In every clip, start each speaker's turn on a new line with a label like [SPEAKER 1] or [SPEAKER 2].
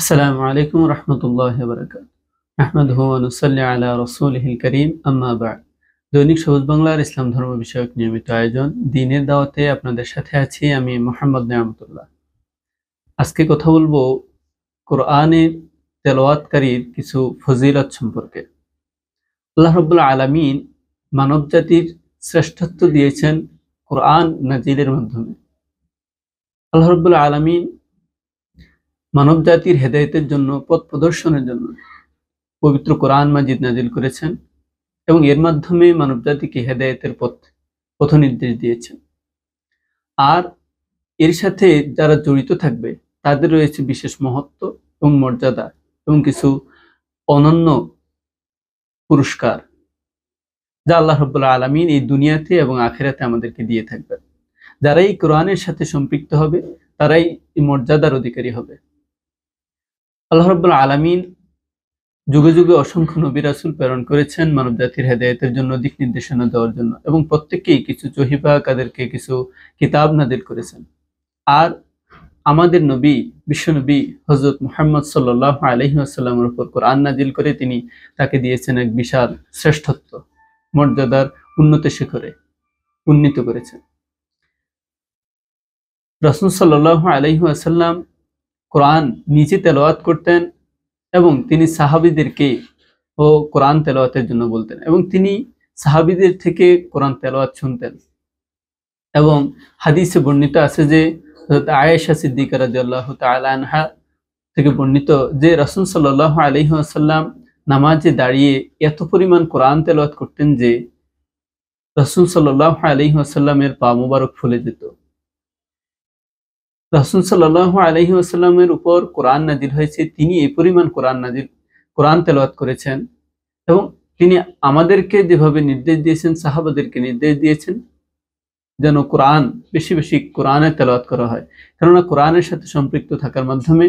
[SPEAKER 1] আসসালামু আলাইকুম রহমতুল্লাহ বারাকাত আহমদহু ওয়া নুসাল্লি আলা রাসূলিহিল কারীম আম্মা বা'দ। দৈনিক সবুজ বাংলার ইসলাম ধর্ম বিষয়ক নিয়মিত আয়োজন দ্বীনের দাওয়াতে আপনাদের সাথে আছি আমি মোহাম্মদ নিয়ামতুল্লাহ। আজকে কথা বলবো কোরআনের তেলাওয়াতকারীর কিছু ফজিলত সম্পর্কে। আল্লাহ রাব্বুল আলামিন মানবজাতির শ্রেষ্ঠত্ব দিয়েছেন কোরআন নাজিলের মাধ্যমে। আল্লাহ রাব্বুল আলামিন মানবজাতির হেদায়েতের জন্য, পথ প্রদর্শনের জন্য পবিত্র কোরআন মাজিদ নাজিল করেছেন এবং এর মাধ্যমে মানবজাতিকে হেদায়েতের পথ নির্দেশ দিয়েছেন। আর এর সাথে যারা জড়িত থাকবে তাদের রয়েছে বিশেষ মহত্ব এবং মর্যাদা এবং কিছু অনন্য পুরস্কার, যা আল্লাহ রাব্বুল আলামিন এই দুনিয়াতে এবং আখিরাতে আমাদেরকে দিয়ে থাকবেন। যারা এই কোরআনের সাথে সম্পৃক্ত হবে তারাই এই মর্যাদার অধিকারী হবে। আল্লাহ রাব্বুল আলামিন যুগে যুগে অসংখ্য নবী রাসূল প্রেরণ করেছেন মানবজাতির হেদায়েতের জন্য, দিক নির্দেশনা দেওয়ার জন্য, এবং প্রত্যেককেই কিছু ওহী কাদেরকে কিছু কিতাব নাযিল করেছেন। আর আমাদের নবী, বিশ্বনবী হযরত মুহাম্মদ সাল্লাল্লাহু আলাইহি ওয়াসাল্লামের উপর কোরআন নাযিল করে তিনি তাকে দিয়েছেন এক বিশাল শ্রেষ্ঠত্ব, মর্যাদার উন্নত শিখরে উন্নীত করেছেন। রাসূল সাল্লাল্লাহু আলাইহি ওয়াসাল্লাম কোরআন নিজে তেলাওয়াত করতেন এবং তিনি সাহাবীদেরকে কোরআন তেলাওয়াতের জন্য বলতেন এবং তিনি সাহাবীদের থেকে কোরআন তেলাওয়াত শুনতেন। এবং হাদিসে বর্ণিত আছে যে হযরত আয়েশা সিদ্দিকা রাদিয়াল্লাহু তাআলা আনহা থেকে বর্ণিত যে রাসূল সাল্লাল্লাহু আলাইহি ওয়াসাল্লাম নামাজে দাঁড়িয়ে এত পরিমাণ কোরআন তেলাওয়াত করতেন যে রাসূল সাল্লাল্লাহু আলাইহি ওয়াসাল্লামের পা মোবারক ফুলে যেত। রাসূল সাল্লাল্লাহু আলাইহি ওয়াসাল্লামের উপর কোরআন নাযিল হয়েছে, তিনি এই পরিমাণ কোরআন তেলাওয়াত করেছেন এবং তিনি আমাদেরকে যেভাবে নির্দেশ দিয়েছেন, সাহাবাদেরকে নির্দেশ দিয়েছেন যেন কোরআন বেশি বেশি কোরআনের তেলাওয়াত করা হয়, কেননা কোরআনের সাথে সম্পৃক্ত থাকার মাধ্যমে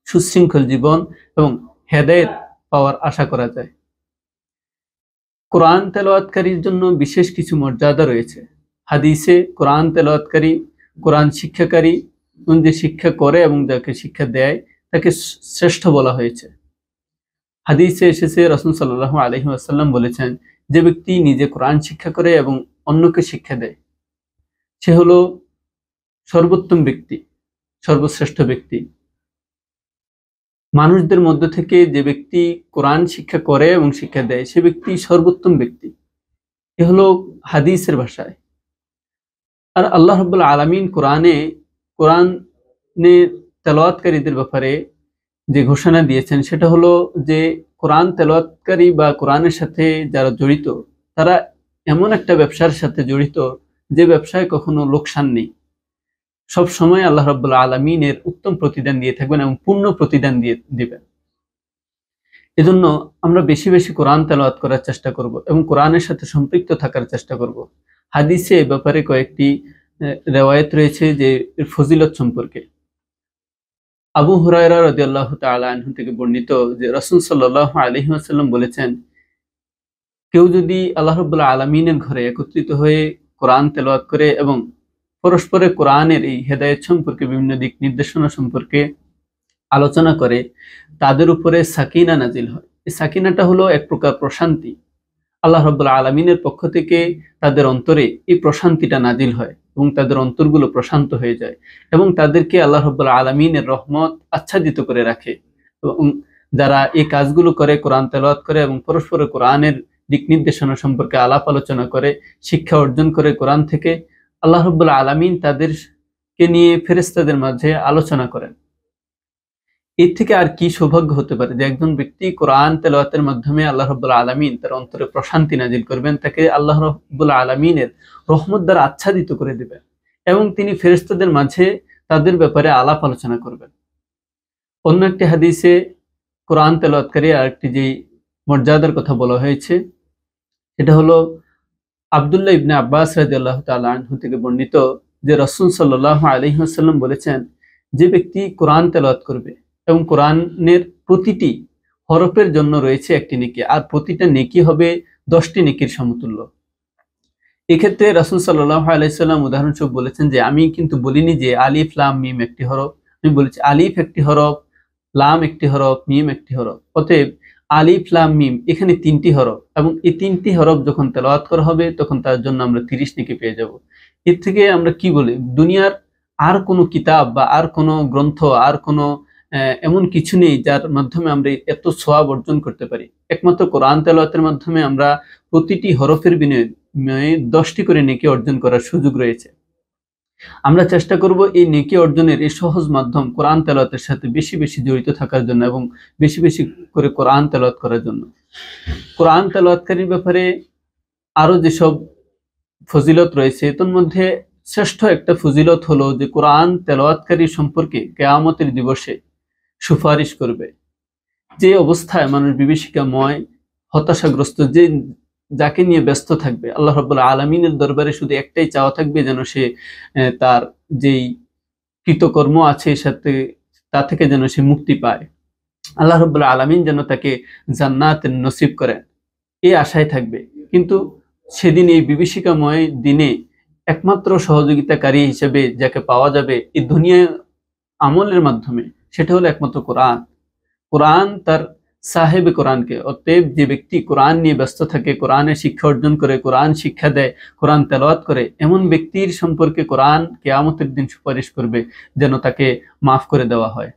[SPEAKER 1] সুশৃঙ্খল জীবন এবং হেদায়েত পাওয়ার আশা করা যায়। কোরআন তেলাওয়াতকারীর জন্য বিশেষ কিছু মর্যাদা রয়েছে। হাদিসে কোরআন তেলাওয়াতকারী, কোরআন শিক্ষাকারী, যে শিক্ষা করে এবং যাকে শিক্ষা দেয় তাকে শ্রেষ্ঠ বলা হয়েছে। হাদিসে এসেছে রাসূল সাল্লাল্লাহু আলাইহি ওয়াসাল্লাম বলেছেন, যে ব্যক্তি নিজে কোরআন শিক্ষা করে এবং অন্যকে শিক্ষা দেয় সে হলো সর্বোত্তম ব্যক্তি, সর্বশ্রেষ্ঠ ব্যক্তি। মানুষদের মধ্য থেকে যে ব্যক্তি কোরআন শিক্ষা করে এবং শিক্ষা দেয় সে ব্যক্তি সর্বোত্তম ব্যক্তি। এ হলো হাদিসের ভাষায়। আর আল্লাহ রাব্বুল আলামিন কোরআনে তেলাওয়াতকারীদের ব্যাপারে যে ঘোষণা দিয়েছেন সেটা হলো যে কোরআন তেলাওয়াতকারী বা কোরআনের সাথে যারা জড়িত তারা এমন একটা ব্যবসার সাথে জড়িত যে ব্যবসায় কখনো লোকসান নেই। সব সময় আল্লাহ রাব্বুল আলামিনের উত্তম প্রতিদান দিয়ে থাকবেন এবং পূর্ণ প্রতিদান দিবেন। এজন্য আমরা বেশি বেশি কোরআন তেলাওয়াত করার চেষ্টা করব এবং কোরআনের সাথে সম্পৃক্ত থাকার চেষ্টা করব। হাদিসে এ ব্যাপারে কয়েকটি রিওয়ায়াত রয়েছে যে এর ফজিলত সম্পর্কে। আবু হুরায়রা রাদিয়াল্লাহু তাআলা আনহু থেকে বর্ণিত যে রাসূল সাল্লাল্লাহু আলাইহি ওয়াসাল্লাম বলেছেন, কেউ যদি আল্লাহ রাব্বুল আলামিনের ঘরে একত্রিত হয়ে কোরআন তেলাওয়াত করে এবং পরস্পরের কোরআনের এই হেদায়েত সম্পর্কে, বিভিন্ন দিক নির্দেশনা সম্পর্কে আলোচনা করে, তাদের উপরে সাকিনা নাজিল হয়। এই সাকিনাটা হলো এক প্রকার প্রশান্তি। আল্লাহ রাব্বুল আলামিনের পক্ষ থেকে তাদের অন্তরে এই প্রশান্তিটা নাজিল হয় এবং তাদের অন্তরগুলো প্রশান্ত হয়ে যায় এবং তাদেরকে আল্লাহ রাব্বুল আলামিনের রহমত আচ্ছাদিত করে রাখে। এবং যারা এই কাজগুলো করে, কোরআন তেলাওয়াত করে এবং পরস্পরের কোরআনের দিক নির্দেশনা সম্পর্কে আলাপ আলোচনা করে, শিক্ষা অর্জন করে কোরআন থেকে, আল্লাহ রাব্বুল আলামিন তাদেরকে নিয়ে ফেরেশতাদের মাঝে আলোচনা করেন। এর থেকে আর কি সৌভাগ্য হতে পারে যে একজন ব্যক্তি কোরআন তেলাওয়াতের মাধ্যমে আল্লাহ রাব্বুল আলামিন তার অন্তরে প্রশান্তি নাজিল করবেন, তাকে আল্লাহ রাব্বুল আলামিনের রহমত দ্বারা আচ্ছাদিত করে দিবেন এবং তিনি ফেরেশতাদের মাঝে তাদের ব্যাপারে আলাপ আলোচনা করবেন। অন্য একটি হাদিসে কোরআন তেলাওয়াতকারী আরেকটি যে মর্যাদার কথা বলা হয়েছে সেটা হলো আব্দুল্লাহ ইবনে আব্বাস রাদিয়াল্লাহু তাআলা আনহু থেকে বর্ণিত যে রাসূল সাল্লাল্লাহু আলাইহি ওয়াসাল্লাম বলেছেন, যে ব্যক্তি কোরআন তেলাওয়াত করবে এবং কোরআনের প্রতিটি হরফের জন্য রয়েছে একটি নেকি, আর প্রতিটা নেকি হবে 10টি নেকির সমতুল্য। এক্ষেত্রে রাসূল সাল্লাল্লাহু আলাইহি ওয়াসাল্লাম উদাহরণস্বরূপ বলেছেন যে আমি কিন্তু বলিনি যে আলিফ লাম মিম একটি হরফ, আমি বলেছি আলিফ একটি হরফ, লাম একটি হরফ, মিম একটি হরফ। অতএব আলিফ লাম মিম এখানে 3টি হরফ, এবং এই 3টি হরফ যখন তেলাওয়াত করা হবে তখন তার জন্য আমরা 30 নেকি পেয়ে যাব। এর থেকে আমরা কি বলি, দুনিয়ার আর কোনো কিতাব বা আর কোনো গ্রন্থ, আর কোনো এমন কিছু নেই যার মাধ্যমে আমরা এত সওয়াব অর্জন করতে পারি। একমাত্র কোরআন তেলাওয়াতের মাধ্যমে আমরা প্রতিটি হরফের বিনিময়ে 10টি করে নেকি অর্জন করার সুযোগ রয়েছে। আমরা চেষ্টা করব এই নেকি অর্জনের এই সহজ মাধ্যম কোরআন তেলাওয়াতের সাথে বেশি বেশি জড়িত থাকার জন্য এবং বেশি বেশি করে কোরআন তেলাওয়াত করার জন্য। কোরআন তেলাওয়াতকারীর ব্যাপারে আরো যেসব ফজিলত রয়েছে, তোর মধ্যে শ্রেষ্ঠ একটা ফজিলত হলো যে কোরআন তেলাওয়াতকারী সম্পর্কে কিয়ামতের দিবসে সুপারিশ করবে। যে অবস্থায় মানুষ বিভীষিকাময়, হতাশাগ্রস্ত, যাকে নিয়ে ব্যস্ত থাকবে, আল্লাহ রাব্বুল আলামিনের দরবারে শুধু একটাই চাওয়া থাকবে, যেন সে তার যেই কৃতকর্ম আছে সাথে তা থেকে যেন সে মুক্তি পায়, আল্লাহ রাব্বুল আলামিন যেন তাকে জান্নাতের নসিব করেন, এই আশায় থাকবে। কিন্তু সেদিন এই বিভীষিকাময় দিনে একমাত্র সহযোগিতাকারী হিসেবে যাকে পাওয়া যাবে এই দুনিয়া আমলের মাধ্যমে, সেটা হলো একমাত্র কোরআন। কোরআন তার সাহেবে কোরআনকে, অতএব যে ব্যক্তি কোরআন নিয়ে ব্যস্ত থাকে, কোরআনের শিক্ষা অর্জন করে, কোরআন শিক্ষা দেয়, কোরআন তেলাওয়াত করে, এমন ব্যক্তির সম্পর্কে কোরআন কিয়ামতের দিন সুপারিশ করবে যেন তাকে মাফ করে দেওয়া হয়।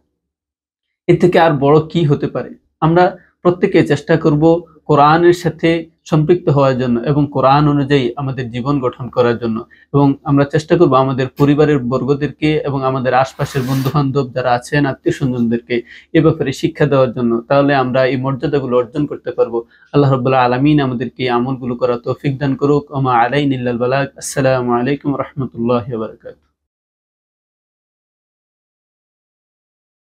[SPEAKER 1] এর থেকে আর বড় কি হতে পারে? আমরা প্রত্যেকে চেষ্টা করব কোরআনের সাথে সম্পৃক্ত হওয়ার জন্য এবং কোরআন অনুযায়ী আমাদের জীবন গঠন করার জন্য, এবং আমরা চেষ্টা করব আমাদের পরিবারের বর্গদেরকে এবং আমাদের আশপাশের বন্ধু বান্ধব যারা আছেন, আত্মীয় স্বজনদেরকে এ ব্যাপারে শিক্ষা দেওয়ার জন্য। তাহলে আমরা এই মর্যাদাগুলো অর্জন করতে পারবো। আল্লাহ রাব্বুল আলামিন আমাদেরকে এই আমলগুলো করার তৌফিক দান করুক। ওয়া মা আলাইনা ইল্লাল বালাগ। আসসালামু আলাইকুম ওয়া রাহমাতুল্লাহি ওয়া বারাকাতুহু।